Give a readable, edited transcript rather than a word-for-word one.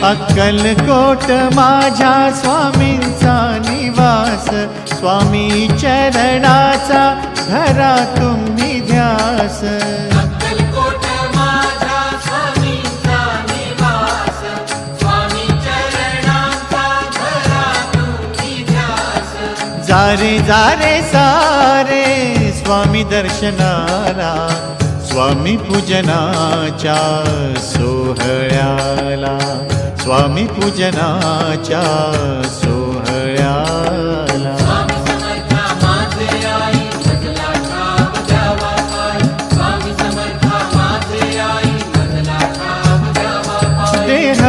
अक्कलकोट माझ्या स्वामींचा निवास, स्वामी चरणाचा धरा तुम्ही ध्यास। अक्कलकोट माझ्या स्वामींचा निवास, स्वामी चरणाचा धरा तुम्ही ध्यास। जारे जारे सारे स्वामी दर्शनाला, स्वामी पूजनाच्या सोहळ्याला, स्वामी पूजनाच्या सोहळ्याला। स्वामी समर्था माझे आई मजला ठाव द्यावा पाय, स्वामी समर्था माझे आई मजला ठाव द्यावा पाय। देह